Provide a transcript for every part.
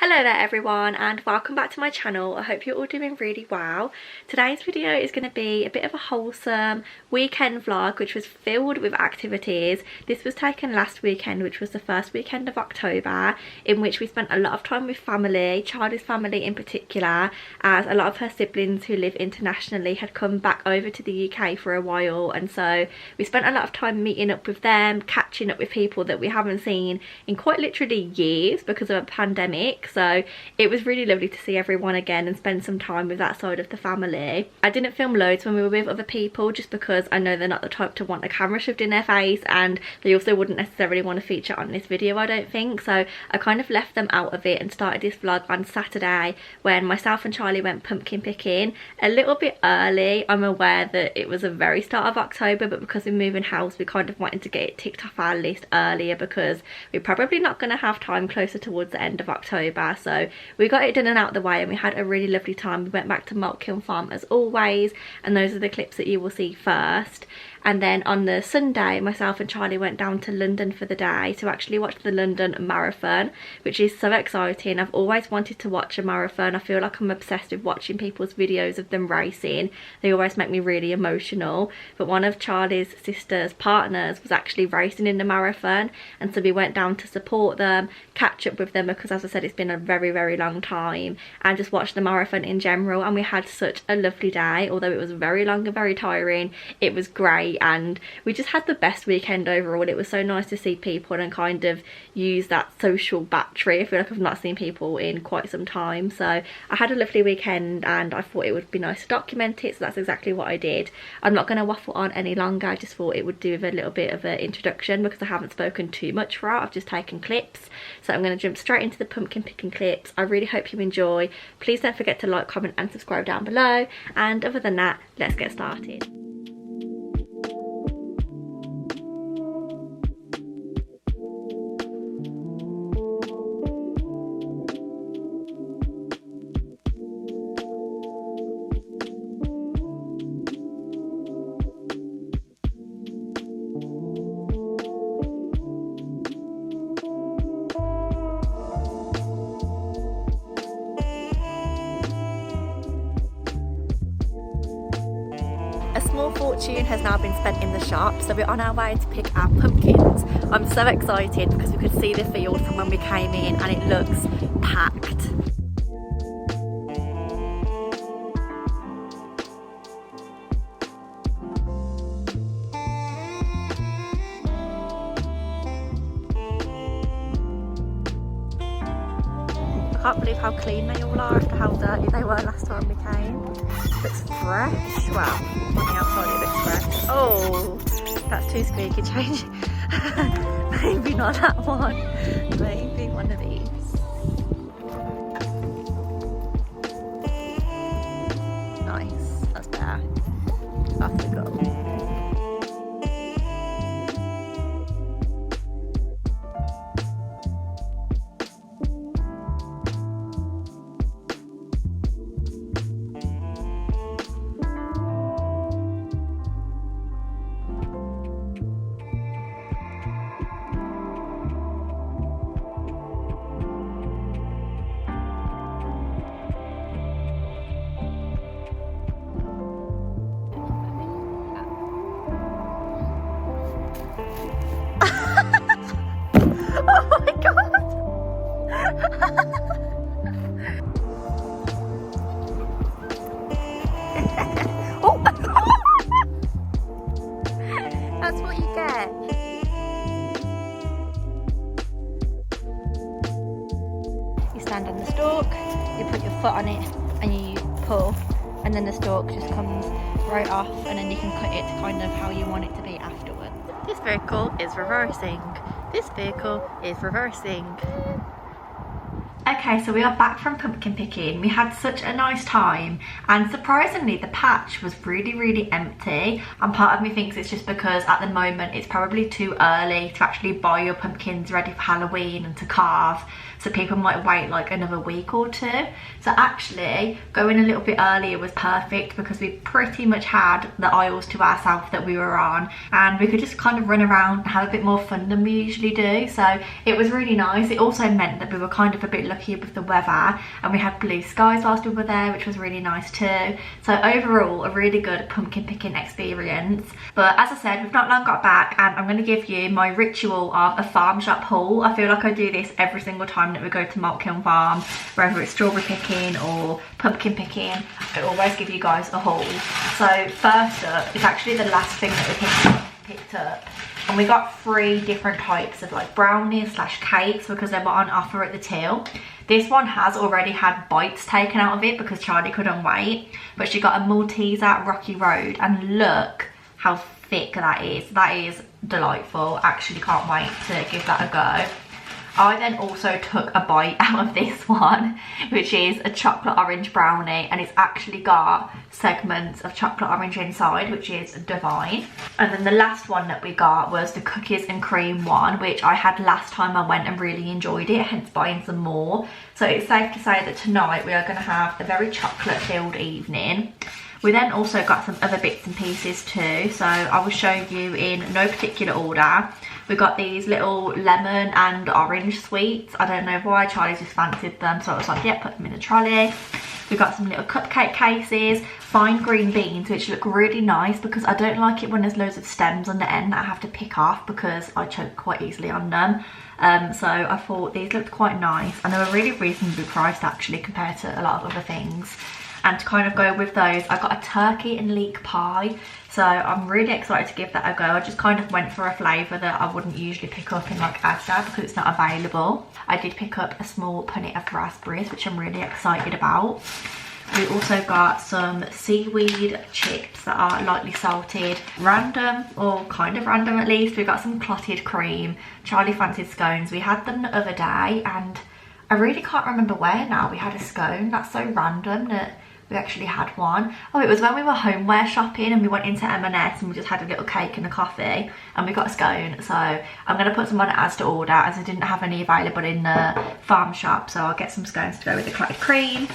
Hello there everyone, and welcome back to my channel. I hope you're all doing really well. Today's video is going to be a bit of a wholesome weekend vlog which was filled with activities. This was taken last weekend, which was the first weekend of October, in which we spent a lot of time with family, Charlie's family in particular, as a lot of her siblings who live internationally had come back over to the UK for a while, and so we spent a lot of time meeting up with them, catching up with people that we haven't seen in quite literally years because of a pandemic. So it was really lovely to see everyone again and spend some time with that side of the family. I didn't film loads when we were with other people just because I know they're not the type to want a camera shoved in their face, and they also wouldn't necessarily want to feature on this video, I don't think. So I kind of left them out of it and started this vlog on Saturday when myself and Charlie went pumpkin picking a little bit early. I'm aware that it was a very start of October, but because we're moving house we kind of wanted to get it ticked off our list earlier because we're probably not going to have time closer towards the end of October. So we got it done and out the way, and we had a really lovely time. We went back to Maltkill Farm as always, and those are the clips that you will see first. And then on the Sunday, myself and Charlie went down to London for the day to actually watch the London Marathon, which is so exciting. I've always wanted to watch a marathon. I feel like I'm obsessed with watching people's videos of them racing. They always make me really emotional. But one of Charlie's sister's partners was actually racing in the marathon, and so we went down to support them, catch up with them, because as I said, it's been a very, very long time, and just watch the marathon in general. And we had such a lovely day. Although it was very long and very tiring, it was great, and we just had the best weekend overall. It was so nice to see people and kind of use that social battery. I feel like I've not seen people in quite some time, so I had a lovely weekend and I thought it would be nice to document it, so that's exactly what I did. I'm not going to waffle on any longer. I just thought it would do with a little bit of an introduction because I haven't spoken too much for it. I've just taken clips, so I'm going to jump straight into the pumpkin picking clips. I really hope you enjoy. Please don't forget to like, comment and subscribe down below, and other than that, let's get started. A small fortune has now been spent in the shop, so we're on our way to pick our pumpkins. I'm so excited because we could see the field from when we came in and it looks packed. I can't believe how clean they all are after how dirty they were last time we came. Looks fresh. Well, on the outside it looks fresh. Oh, that's too squeaky. Change. Maybe not that one. Maybe one of these. Nice. That's better. Off we go. That's what you get. You stand on the stalk, you put your foot on it and you pull, and then the stalk just comes right off, and then you can cut it to kind of how you want it to be afterwards. This vehicle is reversing. This vehicle is reversing. Okay, so we are back from pumpkin picking. We had such a nice time, and surprisingly the patch was really empty, and part of me thinks it's just because at the moment it's probably too early to actually buy your pumpkins ready for Halloween and to carve. so people might wait like another week or two. So actually going a little bit earlier was perfect because we pretty much had the aisles to ourselves that we were on, and we could just kind of run around and have a bit more fun than we usually do. So it was really nice. It also meant that we were kind of a bit lucky lucky with the weather, and we had blue skies whilst we were there, which was really nice too. So overall, a really good pumpkin picking experience. But as I said, we've not long got back, and I'm going to give you my ritual of a farm shop haul. I feel like I do this every single time that we go to Maltkill Farm, whether it's strawberry picking or pumpkin picking. I always give you guys a haul. So first up is actually the last thing that we picked up. And we got 3 different types of like brownies / cakes because they were on offer at the till. This one has already had bites taken out of it because Charlie couldn't wait. But she got a Malteser Rocky Road, and look how thick that is. That is delightful. Actually can't wait to give that a go. I then also took a bite out of this one, which is a chocolate orange brownie, and it's actually got segments of chocolate orange inside, which is divine. And then the last one that we got was the cookies and cream one, which I had last time I went and really enjoyed it, hence buying some more. So it's safe to say that tonight we are going to have a very chocolate filled evening. We then also got some other bits and pieces too, so I will show you in no particular order. We got these little lemon and orange sweets. I don't know why, Charlie just fancied them, so I was like, yeah, put them in the trolley. We got some little cupcake cases, fine green beans, which look really nice because I don't like it when there's loads of stems on the end that I have to pick off because I choke quite easily on them. So I thought these looked quite nice, and they were really reasonably priced actually compared to a lot of other things. And to kind of go with those, I got a turkey and leek pie. So I'm really excited to give that a go. I just kind of went for a flavour that I wouldn't usually pick up in like Asda because it's not available. I did pick up a small punnet of raspberries, which I'm really excited about. We also got some seaweed chips that are lightly salted. Random, or kind of random at least, we got some clotted cream. Charlie fancied scones. We had them the other day and I really can't remember where now we had a scone. That's so random that we actually had one. Oh, it was when we were homeware shopping and we went into M&S and we just had a little cake and a coffee and we got a scone. So I'm going to put some on Asda order as I didn't have any available in the farm shop. So I'll get some scones to go with the clotted cream.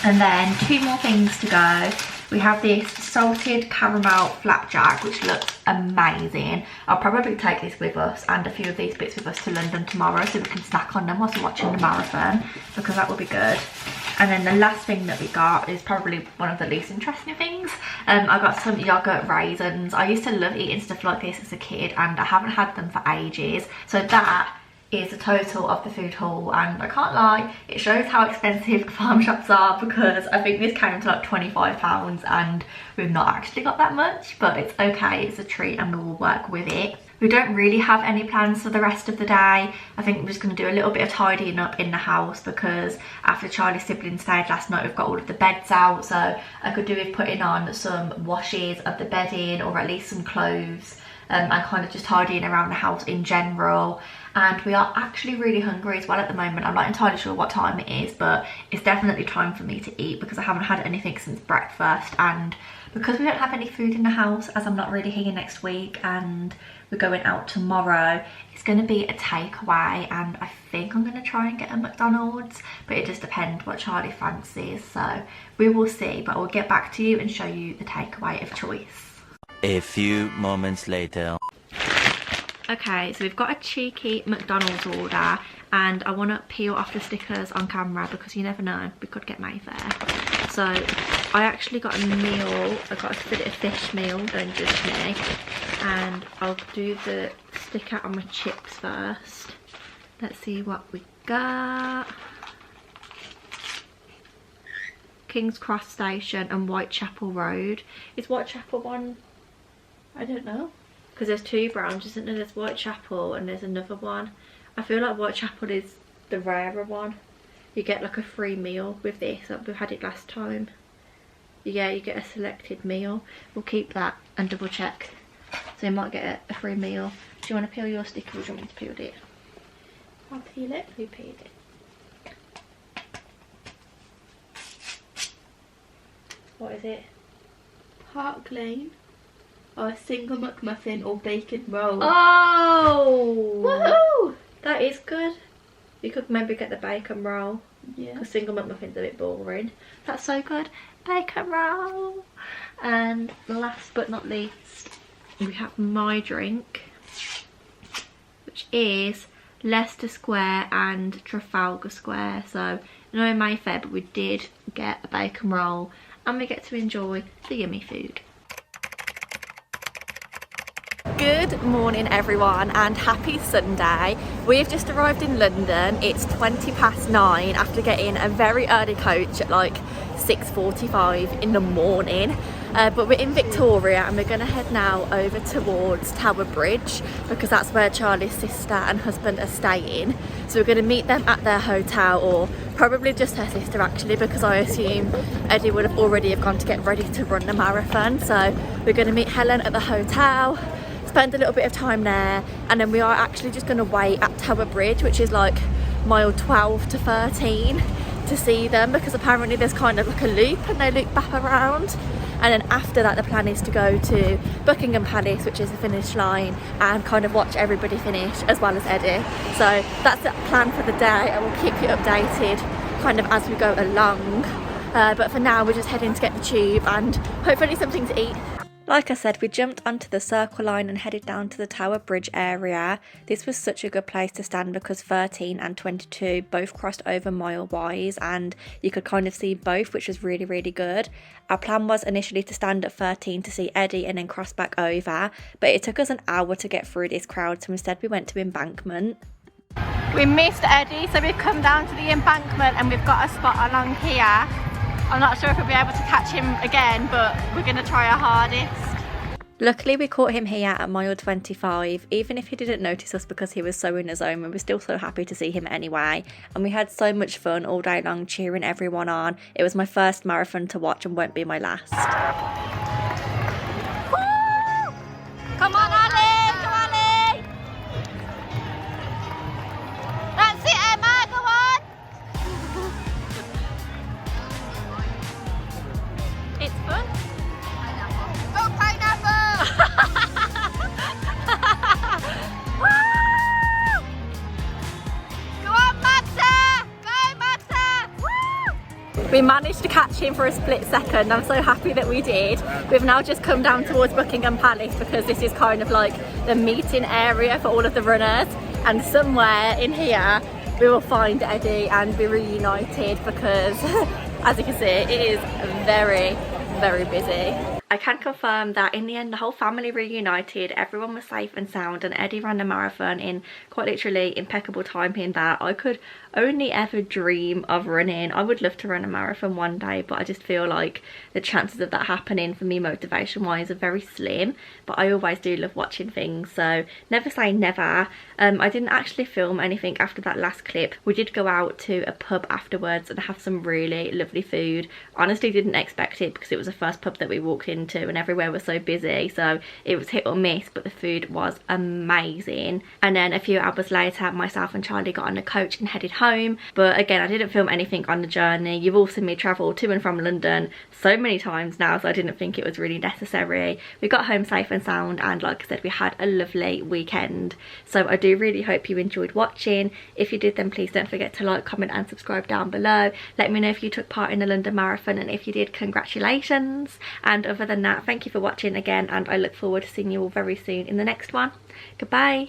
And then 2 more things to go. We have this salted caramel flapjack, which looks amazing. I'll probably take this with us and a few of these bits with us to London tomorrow so we can snack on them whilst we're watching the marathon, because that will be good. And then the last thing that we got is probably one of the least interesting things. I got some yogurt raisins. I used to love eating stuff like this as a kid and I haven't had them for ages. So that is the total of the food haul, and I can't lie, it shows how expensive farm shops are because I think this came to like £25 and we've not actually got that much, but it's okay, it's a treat and we will work with it. We don't really have any plans for the rest of the day. I think we're just going to do a little bit of tidying up in the house because after Charlie's siblings stayed last night, we've got all of the beds out, so I could do with putting on some washes of the bedding or at least some clothes, and kind of just tidying around the house in general. And we are actually really hungry as well at the moment. I'm not entirely sure what time it is, but it's definitely time for me to eat because I haven't had anything since breakfast, and because we don't have any food in the house as I'm not really here next week and we're going out tomorrow, it's going to be a takeaway, and I think I'm going to try and get a McDonald's, but it just depends what Charlie fancies, so we will see. But I'll get back to you and show you the takeaway of choice. A few moments later. Okay, so we've got a cheeky McDonald's order and I want to peel off the stickers on camera because you never know, we could get Mayfair. So I actually got a meal, I got a fillet of fish meal, don't judge me, and I'll do the sticker on my chips first. Let's see what we got. King's Cross Station and Whitechapel Road. Is Whitechapel one? I don't know. Because there's 2 branches, isn't there? There's Whitechapel and there's another one. I feel like Whitechapel is the rarer one. You get like a free meal with this. We've had it last time. Yeah, you get a selected meal. We'll keep that and double check. So you might get a free meal. Do you want to peel your sticker or do you want me to peel it? I'll peel it. You peel it. What is it? Park Lane. Or a single McMuffin or bacon roll. Oh! Woohoo! That is good. You could maybe get the bacon roll. Yeah. Because single McMuffin's a bit boring. That's so good. Bacon roll. And last but not least, we have my drink, which is Leicester Square and Trafalgar Square. So no Mayfair, but we did get a bacon roll and we get to enjoy the yummy food. Good morning everyone and happy Sunday. We've just arrived in London. It's 9:20 after getting a very early coach at like 6:45 in the morning. But we're in Victoria and we're going to head now over towards Tower Bridge because that's where Charlie's sister and husband are staying. So we're going to meet them at their hotel, or probably just her sister actually, because I assume Eddie would have already gone to get ready to run the marathon. So we're going to meet Helen at the hotel, spend a little bit of time there, and then we are actually just going to wait at Tower Bridge, which is like mile 12 to 13, to see them, because apparently there's kind of like a loop and they loop back around. And then after that the plan is to go to Buckingham Palace, which is the finish line, and kind of watch everybody finish as well as Eddie. So that's the plan for the day. I will keep you updated kind of as we go along, but for now we're just heading to get the tube and hopefully something to eat. Like I said, we jumped onto the Circle line and headed down to the Tower Bridge area. This was such a good place to stand because 13 and 22 both crossed over mile-wise and you could kind of see both, which was really, really good. Our plan was initially to stand at 13 to see Eddie and then cross back over, but it took us an hour to get through this crowd, so instead we went to Embankment. We missed Eddie, so we've come down to the Embankment and we've got a spot along here. I'm not sure if we'll be able to catch him again, but we're going to try our hardest. Luckily we caught him here at mile 25, even if he didn't notice us because he was so in his own. We were still so happy to see him anyway, and we had so much fun all day long cheering everyone on. It was my first marathon to watch and won't be my last. Woo! Come on Ali! Come on Ali! That's it Emma, go on! It's fun. Go pineapple! Woo! Go on Maxa! Go Maxa! Woo! We managed to catch him for a split second. I'm so happy that we did. We've now just come down towards Buckingham Palace because this is kind of like the meeting area for all of the runners, and somewhere in here we will find Eddie and be reunited because as you can see it is very, very busy. I can confirm that in the end the whole family reunited, everyone was safe and sound, and Eddie ran the marathon in quite literally impeccable timing that I could only ever dream of running. I would love to run a marathon one day, but I just feel like the chances of that happening for me motivation wise are very slim, but I always do love watching things, so never say never. I didn't actually film anything after that last clip. We did go out to a pub afterwards and have some really lovely food. Honestly didn't expect it because it was the first pub that we walked into and everywhere was so busy, so it was hit or miss, but the food was amazing. And then a few hours later myself and Charlie got on a coach and headed home, but again I didn't film anything on the journey. You've all seen me travel to and from London so many times now, so I didn't think it was really necessary. We got home safe and sound, and like I said, we had a lovely weekend. So I do really hope you enjoyed watching. If you did, then please don't forget to like, comment and subscribe down below. Let me know if you took part in the London Marathon, and if you did, congratulations. And other than that, thank you for watching again, and I look forward to seeing you all very soon in the next one. Goodbye.